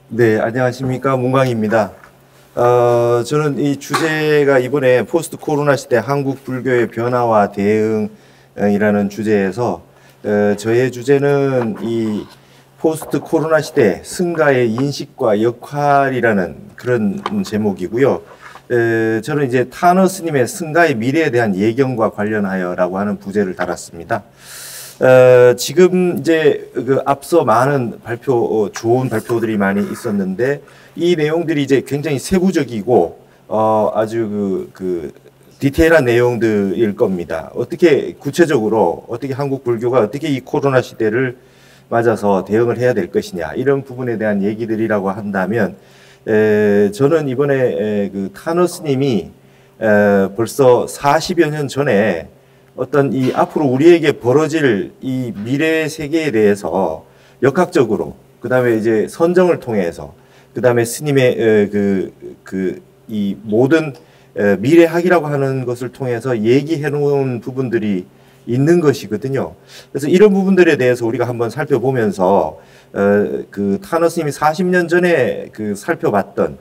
네, 안녕하십니까. 문광입니다. 저는 이 주제가 이번에 포스트 코로나 시대 한국 불교의 변화와 대응이라는 주제에서 저의 주제는 이 포스트 코로나 시대 승가의 인식과 역할이라는 그런 제목이고요. 저는 이제 타너 스님의 승가의 미래에 대한 예견과 관련하여라고 하는 부제를 달았습니다. 지금 이제 그 앞서 많은 좋은 발표들이 많이 있었는데 이 내용들이 이제 굉장히 세부적이고 아주 디테일한 내용들일 겁니다. 어떻게 구체적으로 어떻게 한국 불교가 어떻게 이 코로나 시대를 맞아서 대응을 해야 될 것이냐 이런 부분에 대한 얘기들이라고 한다면 저는 이번에 그 타너 스님이 벌써 40여 년 전에 어떤 이 앞으로 우리에게 벌어질 이 미래 세계에 대해서 역학적으로 그다음에 이제 선정을 통해서 그다음에 스님의 이 모든 미래학이라고 하는 것을 통해서 얘기해 놓은 부분들이 있는 것이거든요. 그래서 이런 부분들에 대해서 우리가 한번 살펴보면서 그 타너 스님이 40년 전에 그 살펴봤던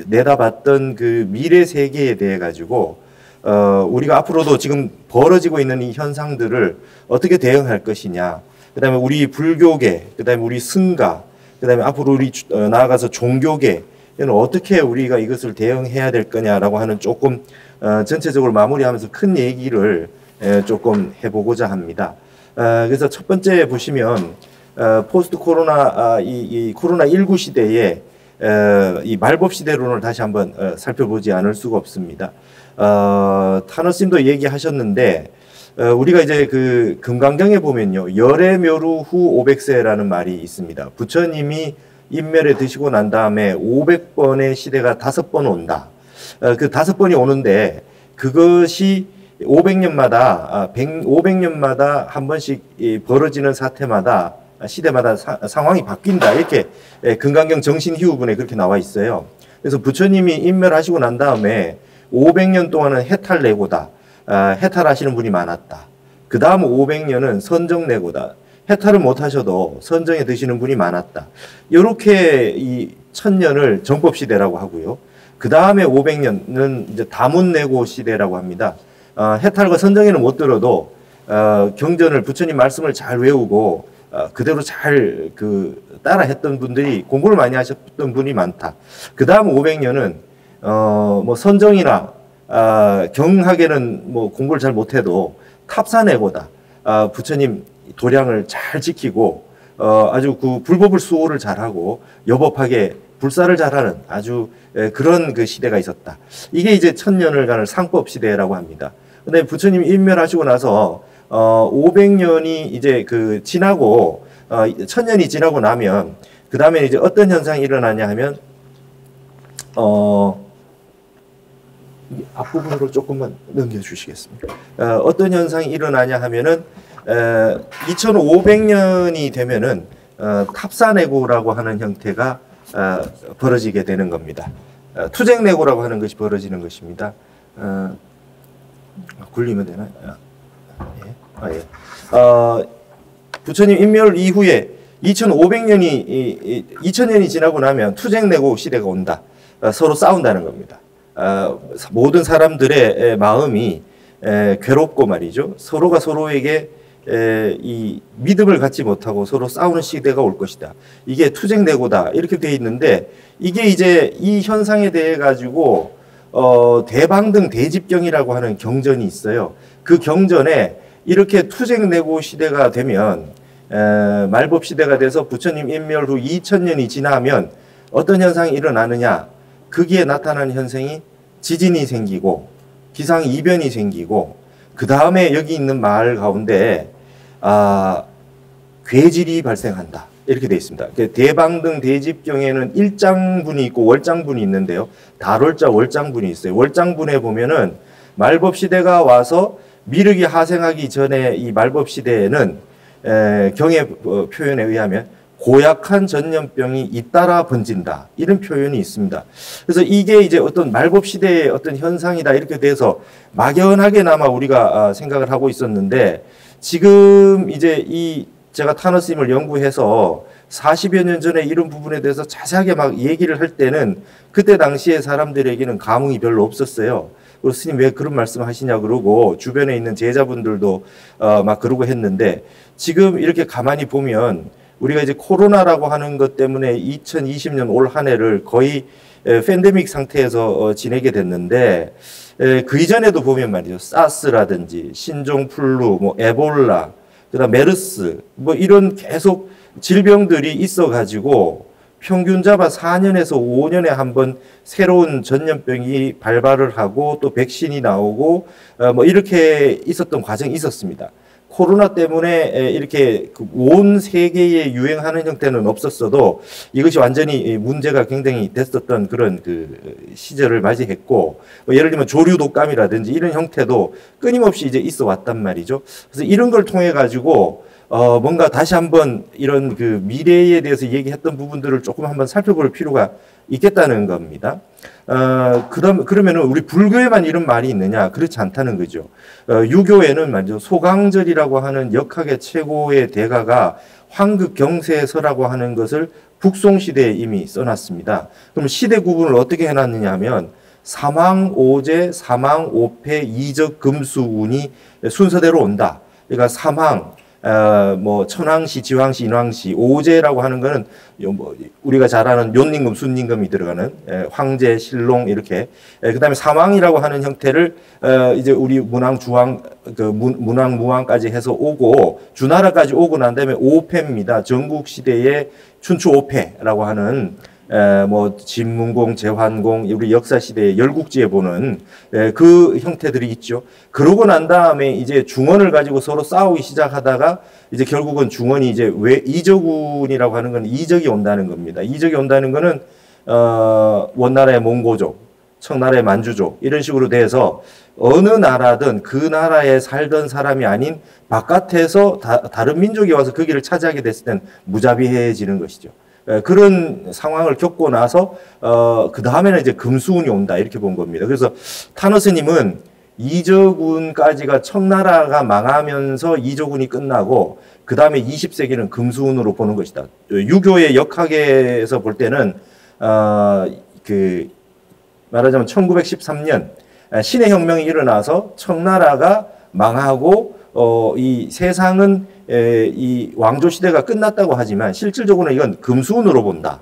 내다봤던 그 미래 세계에 대해 가지고 우리가 앞으로도 지금 벌어지고 있는 이 현상들을 어떻게 대응할 것이냐. 그 다음에 우리 불교계, 그 다음에 우리 승가, 그 다음에 앞으로 우리 나아가서 종교계는 어떻게 우리가 이것을 대응해야 될 거냐라고 하는 조금 전체적으로 마무리하면서 큰 얘기를 조금 해보고자 합니다. 그래서 첫 번째 보시면 포스트 코로나 이 코로나19 시대에 이 말법 시대론을 다시 한번 살펴보지 않을 수가 없습니다. 타너 스님도 얘기하셨는데 우리가 이제 그 금강경에 보면요 열의 묘루 후 500세라는 말이 있습니다. 부처님이 인멸에 드시고 난 다음에 500번의 시대가 5번 온다. 그 5번이 오는데 그것이 500년마다 500년마다 한 번씩 벌어지는 사태마다 시대마다 상황이 바뀐다. 이렇게 금강경 정신희우분에 그렇게 나와 있어요. 그래서 부처님이 인멸하시고 난 다음에 500년 동안은 해탈내고다. 해탈하시는 분이 많았다. 그 다음 500년은 선정내고다. 해탈을 못하셔도 선정에 드시는 분이 많았다. 이렇게 이 1000년을 정법시대라고 하고요. 그 다음에 500년은 이제 다문내고 시대라고 합니다. 해탈과 선정에는 못 들어도 경전을 부처님 말씀을 잘 외우고 그대로 잘 따라 했던 분들이 공부를 많이 하셨던 분이 많다. 그 다음 500년은 뭐 선정이나 경학에는 뭐 공부를 잘 못해도 탑사내고다. 부처님 도량을 잘 지키고 아주 그 불법을 수호를 잘하고 여법하게 불사를 잘하는 아주 그런 그 시대가 있었다. 이게 이제 1000년을 가는 상법 시대라고 합니다. 근데 부처님이 인멸하시고 나서 500년이 이제 지나고 1000년이 지나고 나면 그 다음에 이제 어떤 현상이 일어나냐 하면 앞부분으로 조금만 넘겨주시겠습니까? 어떤 현상이 일어나냐 하면은 2500년이 되면은 탑사내고라고 하는 형태가 벌어지게 되는 겁니다. 투쟁내고라고 하는 것이 벌어지는 것입니다. 굴리면 되나요? 예. 부처님 인멸 이후에 2000년이 지나고 나면 투쟁내고 시대가 온다. 서로 싸운다는 겁니다. 모든 사람들의 마음이 괴롭고 말이죠. 서로가 서로에게 이 믿음을 갖지 못하고 서로 싸우는 시대가 올 것이다. 이게 투쟁내고다. 이렇게 되어 있는데 이게 이제 이 현상에 대해 가지고 대방등 대집경이라고 하는 경전이 있어요. 그 경전에 이렇게 투쟁내고 시대가 되면 말법 시대가 돼서 부처님 인멸 후 2000년이 지나면 어떤 현상이 일어나느냐. 거기에 나타나는 현상이 지진이 생기고 기상이변이 생기고 그 다음에 여기 있는 마을 가운데 괴질이 발생한다. 이렇게 되어 있습니다. 대방등 대집경에는 일장분이 있고 월장분이 있는데요. 달월자 월장분이 있어요. 월장분에 보면은 말법 시대가 와서 미륵이 하생하기 전에 이 말법 시대에는 경의 표현에 의하면 고약한 전염병이 잇따라 번진다. 이런 표현이 있습니다. 그래서 이게 이제 어떤 말법 시대의 어떤 현상이다. 이렇게 돼서 막연하게나마 우리가 생각을 하고 있었는데 지금 이제 제가 타너 스님을 연구해서 40여 년 전에 이런 부분에 대해서 자세하게 막 얘기를 할 때는 그때 당시에 사람들에게는 감흥이 별로 없었어요. 그리고 스님 왜 그런 말씀 하시냐 그러고 주변에 있는 제자분들도 막 그러고 했는데 지금 이렇게 가만히 보면 우리가 이제 코로나라고 하는 것 때문에 2020년 올 한 해를 거의 팬데믹 상태에서 지내게 됐는데 그 이전에도 보면 말이죠. 사스라든지 신종플루, 뭐 에볼라, 그다음 메르스 뭐 이런 계속 질병들이 있어가지고 평균 잡아 4년에서 5년에 한 번 새로운 전염병이 발발을 하고 또 백신이 나오고 뭐 이렇게 있었던 과정이 있었습니다. 코로나 때문에 이렇게 온 세계에 유행하는 형태는 없었어도 이것이 완전히 문제가 굉장히 됐었던 그런 그 시절을 맞이했고 예를 들면 조류 독감이라든지 이런 형태도 끊임없이 이제 있어 왔단 말이죠. 그래서 이런 걸 통해 가지고 뭔가 다시 한번 이런 그 미래에 대해서 얘기했던 부분들을 조금 한번 살펴볼 필요가 있겠다는 겁니다. 그러면은 우리 불교에만 이런 말이 있느냐? 그렇지 않다는 거죠. 유교에는 말이죠. 소강절이라고 하는 역학의 최고의 대가가 황극경세서라고 하는 것을 북송시대에 이미 써놨습니다. 그럼 시대 구분을 어떻게 해놨느냐 하면 삼황오제, 삼황오패, 이적금수운이 순서대로 온다. 그러니까 삼황, 뭐 천황시, 지황시, 인황시, 오제라고 하는 거는 뭐 우리가 잘 아는 욤임금, 순임금이 들어가는 황제, 신롱 이렇게. 그다음에 삼황이라고 하는 형태를 이제 우리 문왕, 주왕, 그 문왕, 무왕까지 해서 오고 주나라까지 오고 난 다음에 오패입니다. 전국 시대의 춘추 오패라고 하는 뭐 진문공, 제환공, 우리 역사 시대의 열국지에 보는 그 형태들이 있죠. 그러고 난 다음에 이제 중원을 가지고 서로 싸우기 시작하다가 이제 결국은 중원이 이제 왜 이적운이라고 하는 건 이적이 온다는 겁니다. 이적이 온다는 거는 원나라의 몽고족, 청나라의 만주족 이런 식으로 돼서 어느 나라든 그 나라에 살던 사람이 아닌 바깥에서 다른 민족이 와서 거기를 차지하게 됐을 땐 무자비해지는 것이죠. 그런 상황을 겪고 나서 그 다음에는 이제 금수운이 온다 이렇게 본 겁니다. 그래서 타너 스님은 이적운까지가 청나라가 망하면서 이적운이 끝나고 그 다음에 20세기는 금수운으로 보는 것이다. 유교의 역학에서 볼 때는 그 말하자면 1913년 신의 혁명이 일어나서 청나라가 망하고 이 세상은 이 왕조 시대가 끝났다고 하지만 실질적으로는 이건 금수운으로 본다.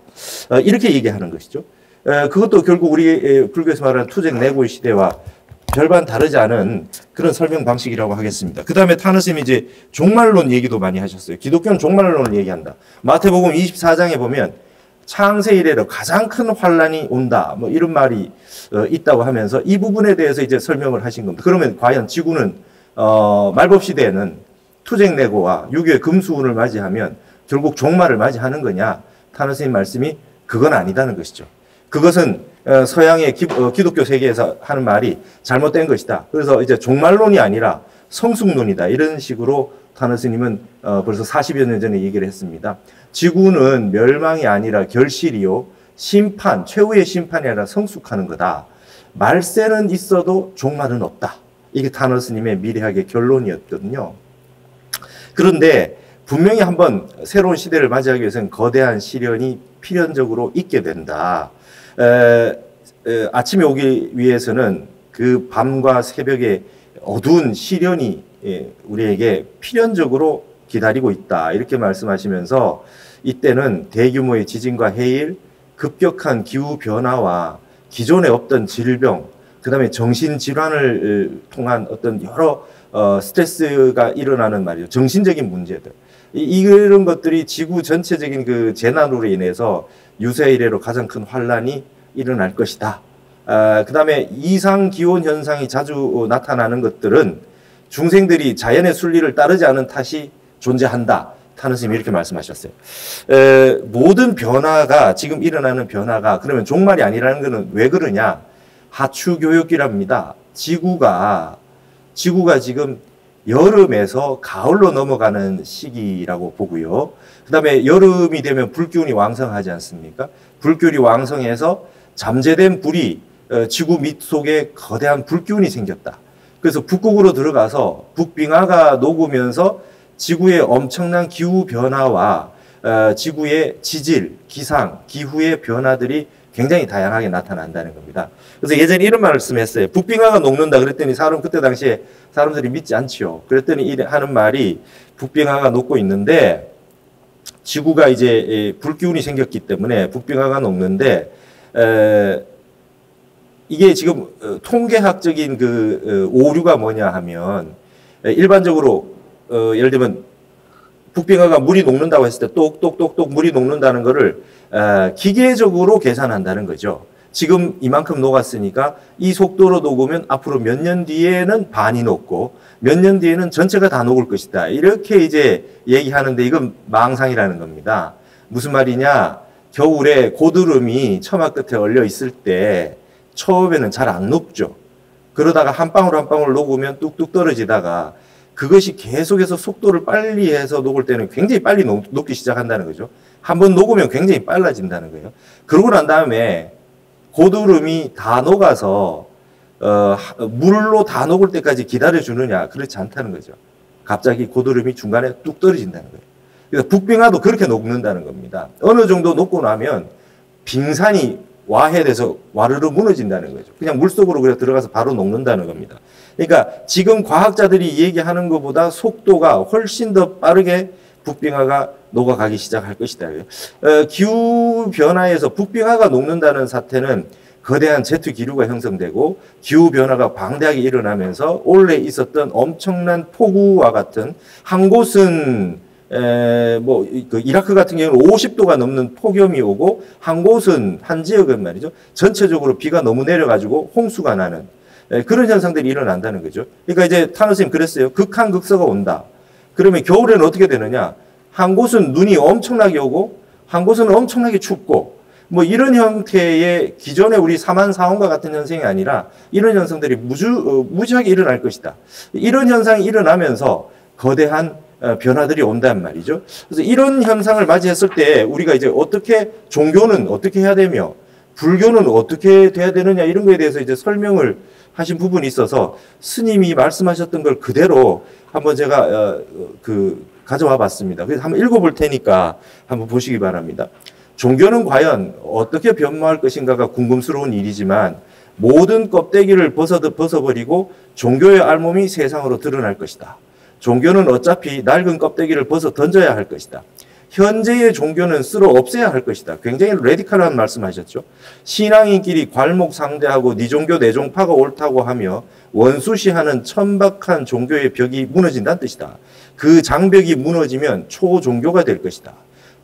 이렇게 얘기하는 것이죠. 그것도 결국 우리 불교에서 말하는 투쟁 내고의 시대와 별반 다르지 않은 그런 설명 방식이라고 하겠습니다. 그 다음에 타너 스님이 이제 종말론 얘기도 많이 하셨어요. 기독교는 종말론을 얘기한다. 마태복음 24장에 보면 창세 이래로 가장 큰 환란이 온다. 뭐 이런 말이 있다고 하면서 이 부분에 대해서 이제 설명을 하신 겁니다. 그러면 과연 지구는 말법 시대에는 투쟁내고와 유교의 금수운을 맞이하면 결국 종말을 맞이하는 거냐? 타너 스님 말씀이 그건 아니다는 것이죠. 그것은 서양의 기독교 세계에서 하는 말이 잘못된 것이다. 그래서 이제 종말론이 아니라 성숙론이다. 이런 식으로 타너 스님은 벌써 40여 년 전에 얘기를 했습니다. 지구는 멸망이 아니라 결실이요. 심판, 최후의 심판이 아니라 성숙하는 거다. 말세는 있어도 종말은 없다. 이게 타너 스님의 미래학의 결론이었거든요. 그런데 분명히 한번 새로운 시대를 맞이하기 위해서는 거대한 시련이 필연적으로 있게 된다. 아침에 오기 위해서는 그 밤과 새벽의 어두운 시련이 우리에게 필연적으로 기다리고 있다. 이렇게 말씀하시면서 이때는 대규모의 지진과 해일, 급격한 기후변화와 기존에 없던 질병, 그 다음에 정신질환을 통한 어떤 여러 스트레스가 일어나는 말이죠. 정신적인 문제들. 이런 것들이 지구 전체적인 그 재난으로 인해서 유세 이래로 가장 큰 환란이 일어날 것이다. 그 다음에 이상 기온 현상이 자주 나타나는 것들은 중생들이 자연의 순리를 따르지 않은 탓이 존재한다. 타너 스님이 이렇게 말씀하셨어요. 모든 변화가 지금 일어나는 변화가 그러면 종말이 아니라는 것은 왜 그러냐? 하추교육이랍니다. 지구가 지금 여름에서 가을로 넘어가는 시기라고 보고요. 그 다음에 여름이 되면 불기운이 왕성하지 않습니까? 불기운이 왕성해서 잠재된 불이 지구 밑 속에 거대한 불기운이 생겼다. 그래서 북극으로 들어가서 북빙하가 녹으면서 지구의 엄청난 기후 변화와 지구의 지질, 기상, 기후의 변화들이 굉장히 다양하게 나타난다는 겁니다. 그래서 예전에 이런 말씀했어요. 북빙하가 녹는다 그랬더니 그때 당시에 사람들이 믿지 않지요. 그랬더니 하는 말이 북빙하가 녹고 있는데 지구가 이제 불기운이 생겼기 때문에 북빙하가 녹는데 이게 지금 통계학적인 그 오류가 뭐냐 하면 일반적으로 예를 들면 북빙하가 물이 녹는다고 했을 때 똑똑똑똑 물이 녹는다는 거를 기계적으로 계산한다는 거죠. 지금 이만큼 녹았으니까 이 속도로 녹으면 앞으로 몇 년 뒤에는 반이 녹고 몇 년 뒤에는 전체가 다 녹을 것이다. 이렇게 이제 얘기하는데 이건 망상이라는 겁니다. 무슨 말이냐? 겨울에 고드름이 처마 끝에 얼려 있을 때 처음에는 잘 안 녹죠. 그러다가 한 방울 한 방울 녹으면 뚝뚝 떨어지다가 그것이 계속해서 속도를 빨리 해서 녹을 때는 굉장히 빨리 녹기 시작한다는 거죠. 한번 녹으면 굉장히 빨라진다는 거예요. 그러고 난 다음에 고드름이 다 녹아서 물로 다 녹을 때까지 기다려주느냐? 그렇지 않다는 거죠. 갑자기 고드름이 중간에 뚝 떨어진다는 거예요. 그래서 북빙하도 그렇게 녹는다는 겁니다. 어느 정도 녹고 나면 빙산이 와해돼서 와르르 무너진다는 거죠. 그냥 물속으로 그냥 들어가서 바로 녹는다는 겁니다. 그러니까 지금 과학자들이 얘기하는 것보다 속도가 훨씬 더 빠르게 북빙하가 녹아가기 시작할 것이다. 기후변화에서 북빙하가 녹는다는 사태는 거대한 제트 기류가 형성되고 기후변화가 방대하게 일어나면서 원래 있었던 엄청난 폭우와 같은 한 곳은 그 이라크 같은 경우는 50도가 넘는 폭염이 오고 한 곳은 한 지역은 말이죠. 전체적으로 비가 너무 내려가지고 홍수가 나는 그런 현상들이 일어난다는 거죠. 그러니까 이제 타노 선생님 그랬어요. 극한극서가 온다. 그러면 겨울에는 어떻게 되느냐? 한 곳은 눈이 엄청나게 오고 한 곳은 엄청나게 춥고 뭐 이런 형태의 기존의 우리 사만사원과 같은 현상이 아니라 이런 현상들이 무지하게 일어날 것이다. 이런 현상이 일어나면서 거대한 변화들이 온단 말이죠. 그래서 이런 현상을 맞이했을 때 우리가 이제 종교는 어떻게 해야 되며 불교는 어떻게 돼야 되느냐 이런 거에 대해서 이제 설명을 하신 부분이 있어서 스님이 말씀하셨던 걸 그대로 한번 제가 가져와 봤습니다. 그래서 한번 읽어볼 테니까 한번 보시기 바랍니다. 종교는 과연 어떻게 변모할 것인가가 궁금스러운 일이지만 모든 껍데기를 벗어버리고 종교의 알몸이 세상으로 드러날 것이다. 종교는 어차피 낡은 껍데기를 벗어 던져야 할 것이다. 현재의 종교는 쓸어 없애야 할 것이다. 굉장히 레디컬한 말씀하셨죠. 신앙인끼리 괄목상대하고 네 종교 내 종파가 옳다고 하며 원수시하는 천박한 종교의 벽이 무너진다는 뜻이다. 그 장벽이 무너지면 초종교가 될 것이다.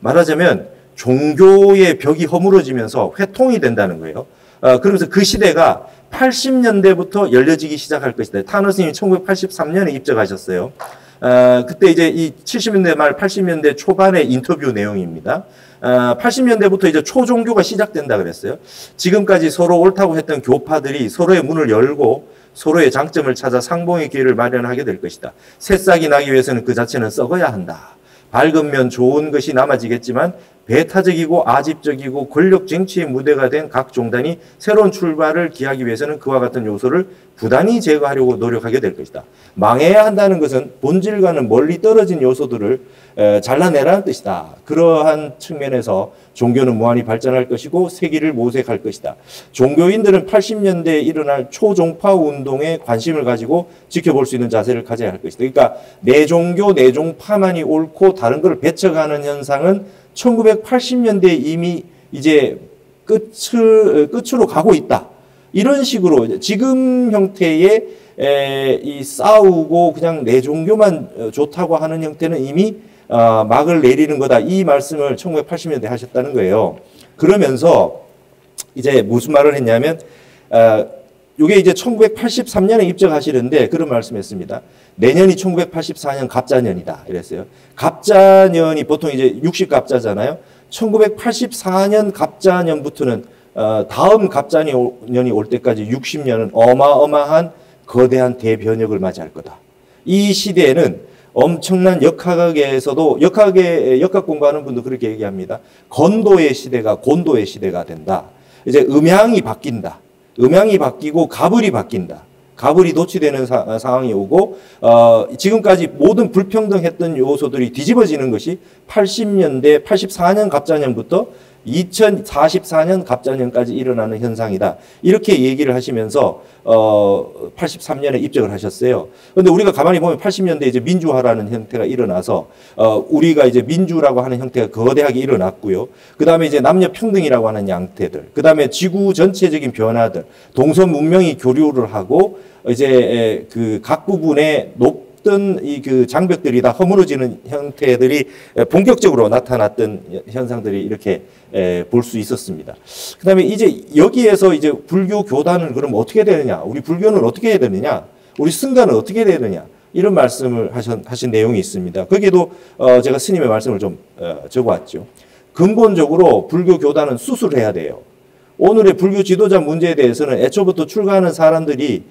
말하자면 종교의 벽이 허물어지면서 회통이 된다는 거예요. 그러면서 그 시대가 80년대부터 열려지기 시작할 것이다. 타너 스님이 1983년에 입적하셨어요. 그때 이제 이 70년대 말 80년대 초반의 인터뷰 내용입니다. 80년대부터 이제 초종교가 시작된다 그랬어요. 지금까지 서로 옳다고 했던 교파들이 서로의 문을 열고 서로의 장점을 찾아 상봉의 기회를 마련하게 될 것이다. 새싹이 나기 위해서는 그 자체는 썩어야 한다. 밝으면 좋은 것이 남아지겠지만 배타적이고 아집적이고 권력 쟁취의 무대가 된 각 종단이 새로운 출발을 기하기 위해서는 그와 같은 요소를 부단히 제거하려고 노력하게 될 것이다. 망해야 한다는 것은 본질과는 멀리 떨어진 요소들을 잘라내라는 뜻이다. 그러한 측면에서 종교는 무한히 발전할 것이고 세기를 모색할 것이다. 종교인들은 80년대에 일어날 초종파 운동에 관심을 가지고 지켜볼 수 있는 자세를 가져야 할 것이다. 그러니까 내 종교, 내 종파만이 옳고 다른 것을 배척하는 현상은 1980년대에 이미 이제 끝으로 가고 있다. 이런 식으로 지금 형태의 이 싸우고 그냥 내 종교만 좋다고 하는 형태는 이미 막을 내리는 거다. 이 말씀을 1980년대에 하셨다는 거예요. 그러면서 이제 무슨 말을 했냐면 이게 이제 1983년에 입적하시는데 그런 말씀했습니다. 내년이 1984년 갑자년이다. 이랬어요. 갑자년이 보통 이제 60갑자잖아요. 1984년 갑자년부터는 다음 갑자년이 올 때까지 60년은 어마어마한 거대한 대변혁을 맞이할 거다. 이 시대에는 엄청난 역학에서도 역학 공부하는 분도 그렇게 얘기합니다. 건도의 시대가 곤도의 시대가 된다. 이제 음향이 바뀐다. 음향이 바뀌고 가불이 바뀐다. 가불이 도취되는 상황이 오고 지금까지 모든 불평등했던 요소들이 뒤집어지는 것이 80년대 84년 갑자년부터 2044년 갑자년까지 일어나는 현상이다. 이렇게 얘기를 하시면서 83년에 입적을 하셨어요. 그런데 우리가 가만히 보면 80년대 이제 민주화라는 형태가 일어나서 우리가 이제 민주라고 하는 형태가 거대하게 일어났고요. 그다음에 이제 남녀 평등이라고 하는 양태들, 그다음에 지구 전체적인 변화들, 동서 문명이 교류를 하고 이제 그 각 부분에 어떤 이 그 장벽들이 다 허물어지는 형태들이 본격적으로 나타났던 현상들이 이렇게 볼 수 있었습니다. 그다음에 이제 여기에서 이제 불교 교단은 그럼 어떻게 되느냐? 우리 불교는 어떻게 해야 되느냐? 우리 승가는 어떻게 해야 되느냐? 이런 말씀을 하신 내용이 있습니다. 거기에도 제가 스님의 말씀을 좀 적어왔죠. 근본적으로 불교 교단은 수술해야 돼요. 오늘의 불교 지도자 문제에 대해서는 애초부터 출가하는 사람들이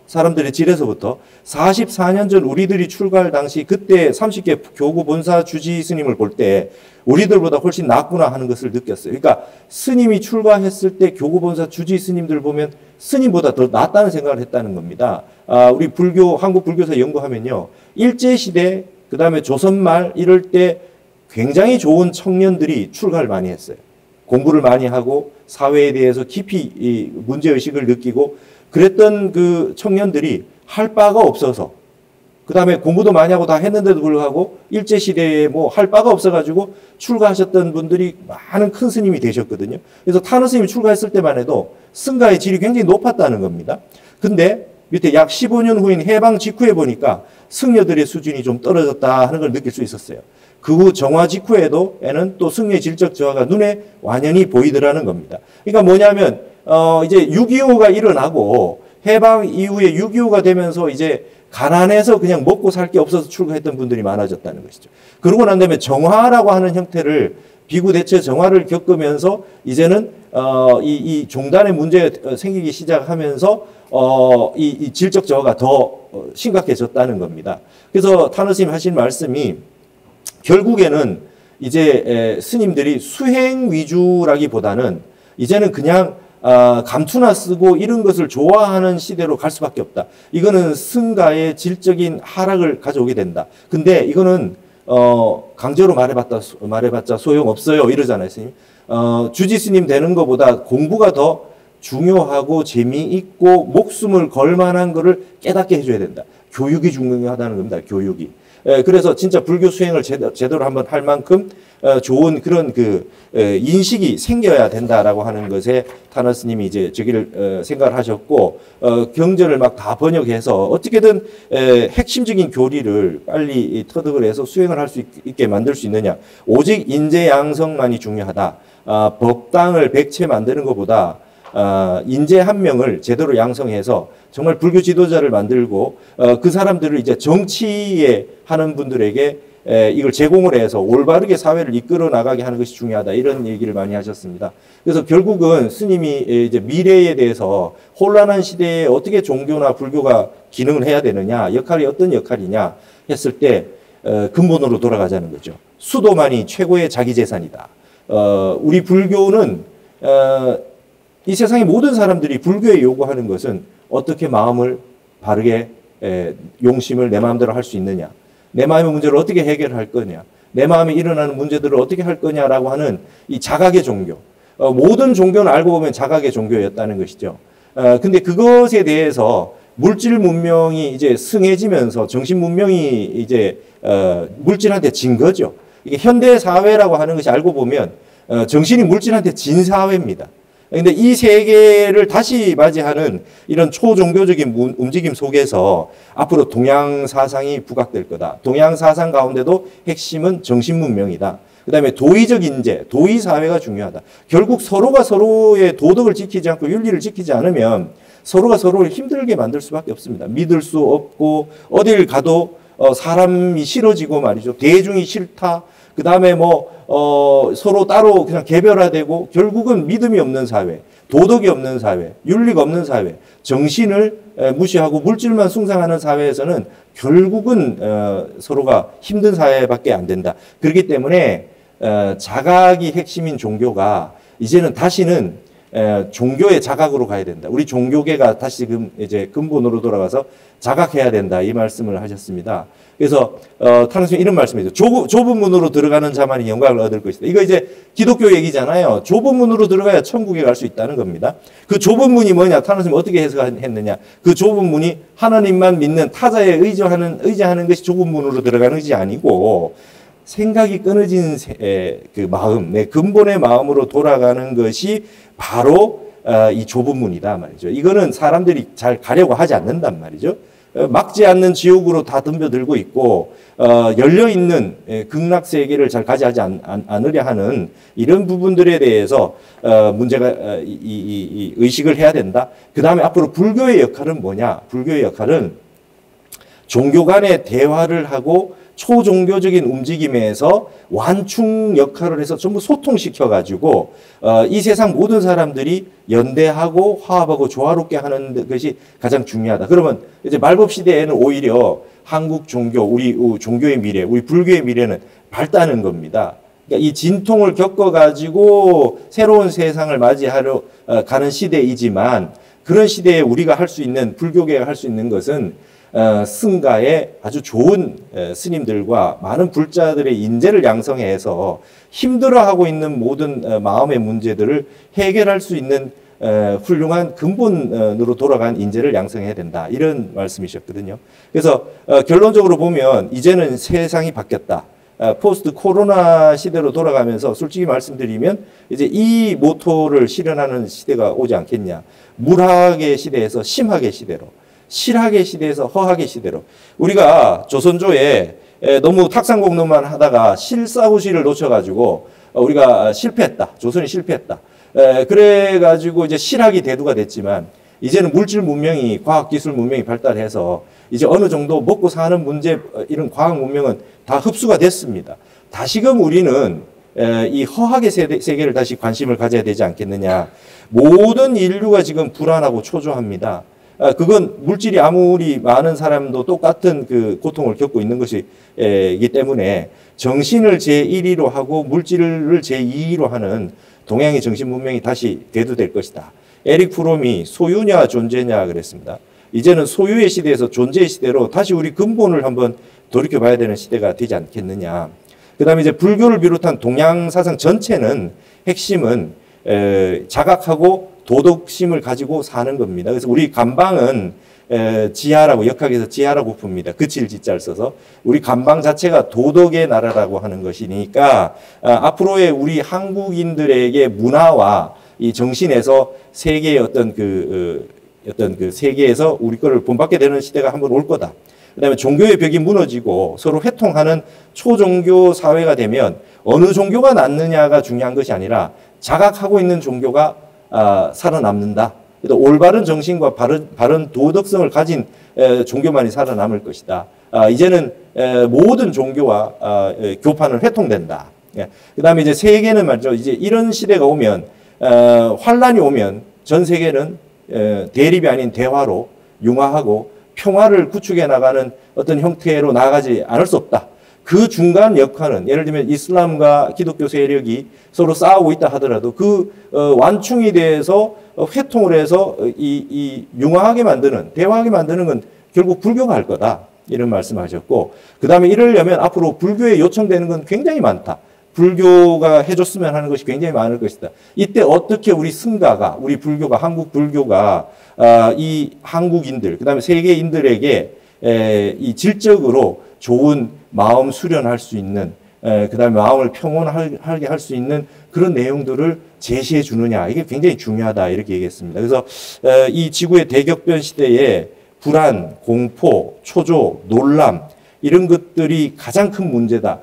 사람들의 질에서부터 44년 전 우리들이 출가할 당시 그때 30개 교구 본사 주지 스님을 볼 때 우리들보다 훨씬 낫구나 하는 것을 느꼈어요. 그러니까 스님이 출가했을 때 교구 본사 주지 스님들 보면 스님보다 더 낫다는 생각을 했다는 겁니다. 우리 한국 불교사 연구하면요. 일제시대, 그 다음에 조선말 이럴 때 굉장히 좋은 청년들이 출가를 많이 했어요. 공부를 많이 하고 사회에 대해서 깊이 이 문제의식을 느끼고 그랬던 그 청년들이 할 바가 없어서 그 다음에 공부도 많이 하고 다 했는데도 불구하고 일제시대에 뭐 할 바가 없어가지고 출가하셨던 분들이 많은 큰 스님이 되셨거든요. 그래서 타너 스님이 출가했을 때만 해도 승가의 질이 굉장히 높았다는 겁니다. 근데 밑에 약 15년 후인 해방 직후에 보니까 승려들의 수준이 좀 떨어졌다 하는 걸 느낄 수 있었어요. 그 후 정화 직후에는 또 승려의 질적 저하가 눈에 완연히 보이더라는 겁니다. 그러니까 뭐냐면 이제 6.25가 일어나고 해방 이후에 6.25가 되면서 이제 가난해서 그냥 먹고 살 게 없어서 출가했던 분들이 많아졌다는 것이죠. 그러고 난 다음에 정화라고 하는 형태를 비구대체 정화를 겪으면서 이제는 이 종단의 문제가 생기기 시작하면서 이 질적 저하가 더 심각해졌다는 겁니다. 그래서 타너 스님 하신 말씀이 결국에는 이제 스님들이 수행 위주라기보다는 이제는 그냥 감투나 쓰고 이런 것을 좋아하는 시대로 갈 수밖에 없다. 이거는 승가의 질적인 하락을 가져오게 된다. 근데 이거는 강제로 말해봤자 소용없어요. 이러잖아요, 스님. 주지 스님 되는 것보다 공부가 더 중요하고 재미있고 목숨을 걸 만한 거를 깨닫게 해줘야 된다. 교육이 중요하다는 겁니다. 교육이. 그래서 진짜 불교 수행을 제대로 한번 할 만큼 좋은 그런 인식이 생겨야 된다라고 하는 것에 타너 스님이 이제 저기를 생각을 하셨고, 경전을 막 다 번역해서 어떻게든 핵심적인 교리를 빨리 터득을 해서 수행을 할 수 있게 만들 수 있느냐. 오직 인재 양성만이 중요하다. 법당을 100채 만드는 것보다 인재 한 명을 제대로 양성해서 정말 불교 지도자를 만들고 그 사람들을 이제 정치에 하는 분들에게 이걸 제공을 해서 올바르게 사회를 이끌어 나가게 하는 것이 중요하다. 이런 얘기를 많이 하셨습니다. 그래서 결국은 스님이 이제 미래에 대해서 혼란한 시대에 어떻게 종교나 불교가 기능을 해야 되느냐, 역할이 어떤 역할이냐 했을 때 근본으로 돌아가자는 거죠. 수도만이 최고의 자기 재산이다. 우리 불교는 이 세상의 모든 사람들이 불교에 요구하는 것은 어떻게 마음을 바르게 용심을 내 마음대로 할 수 있느냐, 내 마음의 문제를 어떻게 해결할 거냐, 내 마음에 일어나는 문제들을 어떻게 할 거냐라고 하는 이 자각의 종교. 모든 종교는 알고 보면 자각의 종교였다는 것이죠. 근데 그것에 대해서 물질 문명이 이제 승해지면서 정신 문명이 이제 물질한테 진 거죠. 이게 현대 사회라고 하는 것이 알고 보면 정신이 물질한테 진 사회입니다. 근데 이 세계를 다시 맞이하는 이런 초종교적인 움직임 속에서 앞으로 동양 사상이 부각될 거다. 동양 사상 가운데도 핵심은 정신 문명이다. 그 다음에 도의적 인재, 도의 사회가 중요하다. 결국 서로가 서로의 도덕을 지키지 않고 윤리를 지키지 않으면 서로가 서로를 힘들게 만들 수밖에 없습니다. 믿을 수 없고 어딜 가도 사람이 싫어지고 말이죠. 대중이 싫다. 그 다음에 서로 따로 그냥 개별화되고 결국은 믿음이 없는 사회, 도덕이 없는 사회, 윤리가 없는 사회, 정신을 무시하고 물질만 숭상하는 사회에서는 결국은 서로가 힘든 사회밖에 안 된다. 그렇기 때문에 자각이 핵심인 종교가 이제는 다시는 종교의 자각으로 가야 된다. 우리 종교계가 다시 지금 이제 근본으로 돌아가서 자각해야 된다. 이 말씀을 하셨습니다. 그래서 타노스님 이런 말씀이죠. 좁은 문으로 들어가는 자만이 영광을 얻을 것이다. 이거 이제 기독교 얘기잖아요. 좁은 문으로 들어가야 천국에 갈 수 있다는 겁니다. 그 좁은 문이 뭐냐? 타노스님 어떻게 해석했느냐? 그 좁은 문이 하나님만 믿는 타자에 의지하는 것이 좁은 문으로 들어가는 것이 아니고 생각이 끊어진 그 마음, 내 근본의 마음으로 돌아가는 것이 바로 이 좁은 문이다 말이죠. 이거는 사람들이 잘 가려고 하지 않는단 말이죠. 막지 않는 지옥으로 다 덤벼들고 있고 열려있는 극락세계를 잘 가지하지 않으려 하는 이런 부분들에 대해서 문제가 이 의식을 해야 된다. 그 다음에 앞으로 불교의 역할은 뭐냐? 불교의 역할은 종교 간의 대화를 하고 초종교적인 움직임에서 완충 역할을 해서 전부 소통시켜가지고 이 세상 모든 사람들이 연대하고 화합하고 조화롭게 하는 것이 가장 중요하다. 그러면 이제 말법 시대에는 오히려 한국 종교, 우리 종교의 미래, 우리 불교의 미래는 밝다는 겁니다. 그러니까 이 진통을 겪어가지고 새로운 세상을 맞이하러 가는 시대이지만 그런 시대에 우리가 할 수 있는, 불교계가 할 수 있는 것은 승가의 아주 좋은 스님들과 많은 불자들의 인재를 양성해서 힘들어하고 있는 모든 마음의 문제들을 해결할 수 있는 훌륭한 근본으로 돌아간 인재를 양성해야 된다. 이런 말씀이셨거든요. 그래서 결론적으로 보면 이제는 세상이 바뀌었다. 포스트 코로나 시대로 돌아가면서 솔직히 말씀드리면 이제 이 모토를 실현하는 시대가 오지 않겠냐. 물학의 시대에서 심학의 시대로, 실학의 시대에서 허학의 시대로. 우리가 조선조에 너무 탁상공론만 하다가 실사후시를 놓쳐가지고 우리가 실패했다. 조선이 실패했다. 그래가지고 이제 실학이 대두가 됐지만 이제는 물질 문명이, 과학기술 문명이 발달해서 이제 어느 정도 먹고 사는 문제, 이런 과학 문명은 다 흡수가 됐습니다. 다시금 우리는 이 허학의 세계를 다시 관심을 가져야 되지 않겠느냐. 모든 인류가 지금 불안하고 초조합니다. 그건 물질이 아무리 많은 사람도 똑같은 그 고통을 겪고 있는 것이기 때문에 정신을 제1위로 하고 물질을 제2위로 하는 동양의 정신 문명이 다시 대두될 것이다. 에릭 프롬이 소유냐 존재냐 그랬습니다. 이제는 소유의 시대에서 존재의 시대로 다시 우리 근본을 한번 돌이켜봐야 되는 시대가 되지 않겠느냐. 그 다음에 이제 불교를 비롯한 동양 사상 전체는 핵심은 자각하고 도덕심을 가지고 사는 겁니다. 그래서 우리 감방은 지하라고, 역학에서 지하라고 풉니다. 그칠 지자를 써서. 우리 감방 자체가 도덕의 나라라고 하는 것이니까 앞으로의 우리 한국인들에게 문화와 이 정신에서 세계의 어떤 그 세계에서 우리 거를 본받게 되는 시대가 한번 올 거다. 그 다음에 종교의 벽이 무너지고 서로 회통하는 초종교 사회가 되면 어느 종교가 낫느냐가 중요한 것이 아니라 자각하고 있는 종교가 살아남는다. 올바른 정신과 바른 도덕성을 가진 종교만이 살아남을 것이다. 이제는 모든 종교와 교파는 회통된다. 그 다음에 이제 세계는 말이죠. 이제 이런 시대가 오면, 환란이 오면 전 세계는 대립이 아닌 대화로 융화하고 평화를 구축해 나가는 어떤 형태로 나아가지 않을 수 없다. 그 중간 역할은 예를 들면 이슬람과 기독교 세력이 서로 싸우고 있다 하더라도 그 완충이 돼서 회통을 해서 이 융화하게 만드는, 대화하게 만드는 건 결국 불교가 할 거다. 이런 말씀하셨고, 그 다음에 이러려면 앞으로 불교에 요청되는 건 굉장히 많다. 불교가 해줬으면 하는 것이 굉장히 많을 것이다. 이때 어떻게 우리 승가가, 우리 불교가, 한국 불교가 이 한국인들, 그 다음에 세계인들에게 이 질적으로 좋은 마음 수련할 수 있는, 그 다음에 마음을 평온하게 할 수 있는 그런 내용들을 제시해 주느냐. 이게 굉장히 중요하다. 이렇게 얘기했습니다. 그래서 이 지구의 대격변 시대에 불안, 공포, 초조, 놀람, 이런 것들이 가장 큰 문제다.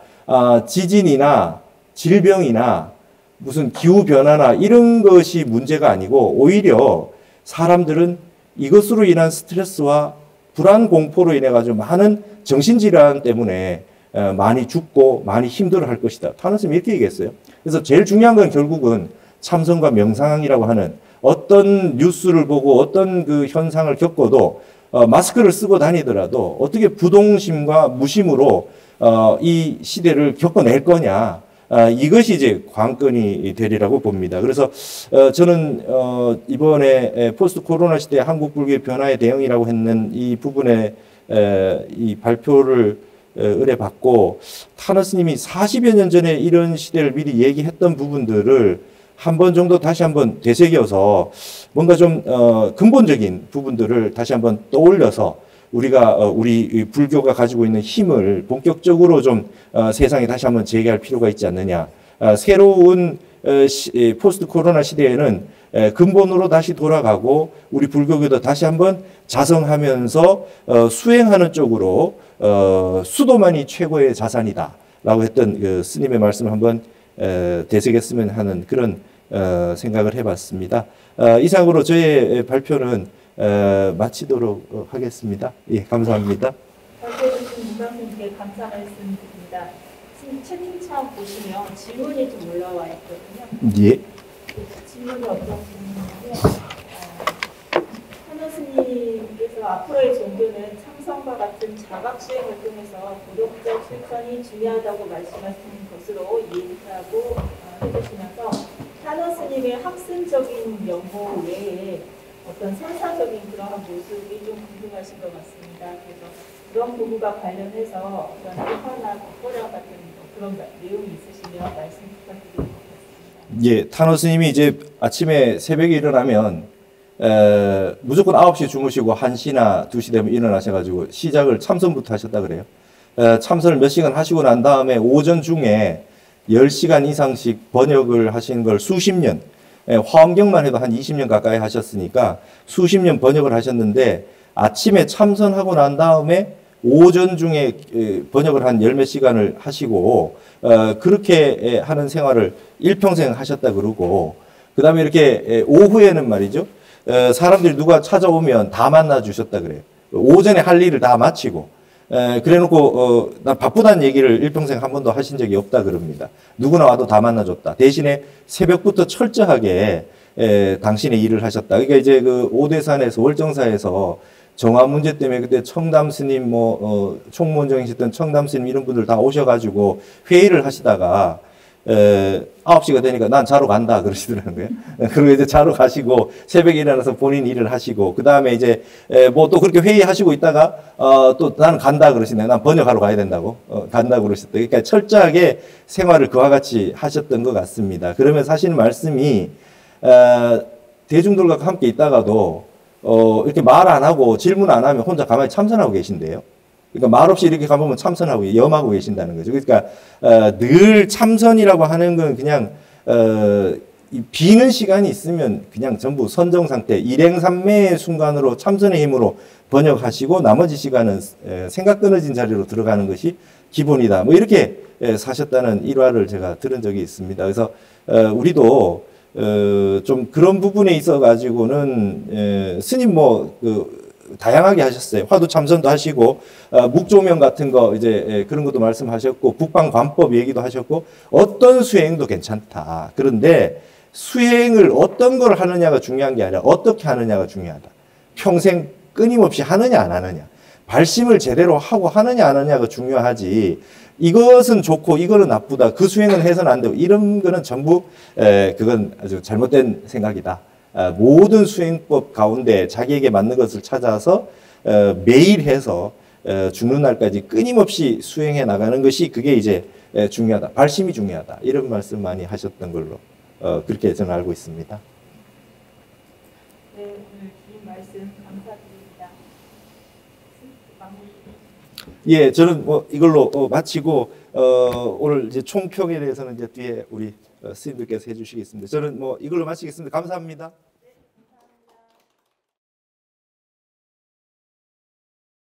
지진이나 질병이나 무슨 기후변화나 이런 것이 문제가 아니고 오히려 사람들은 이것으로 인한 스트레스와 불안, 공포로 인해 가지고 많은 정신질환 때문에 많이 죽고 많이 힘들어할 것이다. 타노스님이 이렇게 얘기했어요. 그래서 제일 중요한 건 결국은 참선과 명상이라고 하는 어떤 뉴스를 보고 어떤 그 현상을 겪어도 마스크를 쓰고 다니더라도 어떻게 부동심과 무심으로 이 시대를 겪어낼 거냐. 이것이 이제 관건이 되리라고 봅니다. 그래서 저는 이번에 포스트 코로나 시대 한국 불교의 변화에 대응이라고 했는 이 부분에 이 발표를 의뢰받고 타너 스님이 40여 년 전에 이런 시대를 미리 얘기했던 부분들을 한 번 정도 다시 한번 되새겨서 뭔가 좀 근본적인 부분들을 다시 한번 떠올려서 우리가 우리 불교가 가지고 있는 힘을 본격적으로 좀 세상에 다시 한번 제기할 필요가 있지 않느냐. 새로운 포스트 코로나 시대에는 근본으로 다시 돌아가고 우리 불교계도 다시 한번 자성하면서 수행하는 쪽으로 수도만이 최고의 자산이다라고 했던 그 스님의 말씀을 한번 되새겼으면 하는 그런 생각을 해봤습니다. 이상으로 저의 발표는 마치도록 하겠습니다. 예, 감사합니다. 발표해주신 문광님께 감사 말씀드립니다. 채팅창 보시면 질문이 좀 올라와 있거든요. 예. 질문이 어떤 질문이냐면 타너 스님께서 앞으로의 종교는 참선과 같은 자각수행을 통해서 도덕적 실천이 중요하다고 말씀하시는 것으로 이해하고 해주시면서 타너 스님의 학습적인 연보 외에 어떤 선사적인 그러한 모습이 좀 궁금하신 것 같습니다. 그래서 그런 부분과 관련해서 어떤 일화나 덕보량 같은 그런 내용이 있으시면 말씀 부탁드리겠습니다. 예, 타너 스님이 이제 아침에 새벽에 일어나면 무조건 9시에 주무시고 1시나 2시 되면 일어나셔가지고 시작을 참선부터 하셨다 그래요. 참선을 몇 시간 하시고 난 다음에 오전 중에 10시간 이상씩 번역을 하신 걸 수십 년, 화엄경만 해도 한 20년 가까이 하셨으니까 수십 년 번역을 하셨는데 아침에 참선하고 난 다음에 오전 중에 번역을 한 열 몇 시간을 하시고 그렇게 하는 생활을 일평생 하셨다 그러고 그 다음에 이렇게 오후에는 말이죠. 사람들이 누가 찾아오면 다 만나 주셨다 그래요. 오전에 할 일을 다 마치고 그래놓고 난 바쁘다는 얘기를 일평생 한 번도 하신 적이 없다 그럽니다. 누구나 와도 다 만나줬다. 대신에 새벽부터 철저하게 당신의 일을 하셨다. 그러니까 이제 그 오대산에서 월정사에서 정화 문제 때문에 그때 청담 스님 총무원장이셨던 청담 스님 이런 분들 다 오셔가지고 회의를 하시다가 9시가 되니까 난 자러 간다 그러시더라는 거예요. 그리고 이제 자러 가시고 새벽에 일어나서 본인 일을 하시고 그 다음에 이제 뭐 또 그렇게 회의하시고 있다가 또 나는 간다 그러시네요. 난 번역하러 가야 된다고 간다고 그러셨다. 그러니까 철저하게 생활을 그와 같이 하셨던 것 같습니다. 그러면서 하시는 말씀이 대중들과 함께 있다가도 이렇게 말 안 하고 질문 안 하면 혼자 가만히 참선하고 계신대요. 그러니까 말없이 이렇게 가보면 참선하고 염하고 계신다는 거죠. 그러니까 늘 참선이라고 하는 건 그냥 비는 시간이 있으면 그냥 전부 선정 상태, 일행삼매의 순간으로 참선의 힘으로 번역하시고 나머지 시간은 생각 끊어진 자리로 들어가는 것이 기본이다. 뭐 이렇게 사셨다는 일화를 제가 들은 적이 있습니다. 그래서 우리도 좀 그런 부분에 있어 가지고는 스님 다양하게 하셨어요. 화두 참선도 하시고 묵조명 같은 거 이제 그런 것도 말씀하셨고 북방관법 얘기도 하셨고 어떤 수행도 괜찮다. 그런데 수행을 어떤 걸 하느냐가 중요한 게 아니라 어떻게 하느냐가 중요하다. 평생 끊임없이 하느냐 안 하느냐. 발심을 제대로 하고 하느냐 안 하느냐가 중요하지. 이것은 좋고 이거는 나쁘다. 그 수행은 해서는 안 되고 이런 거는 전부 그건 아주 잘못된 생각이다. 모든 수행법 가운데 자기에게 맞는 것을 찾아서 매일 해서 죽는 날까지 끊임없이 수행해 나가는 것이 그게 이제 중요하다. 발심이 중요하다. 이런 말씀 많이 하셨던 걸로 그렇게 저는 알고 있습니다. 네, 오늘 긴 말씀 감사드립니다. 예, 저는 뭐 이걸로 마치고 오늘 이제 총평에 대해서는 이제 뒤에 우리 스님들께서 해주시겠습니다. 저는 뭐 이걸로 마치겠습니다. 감사합니다.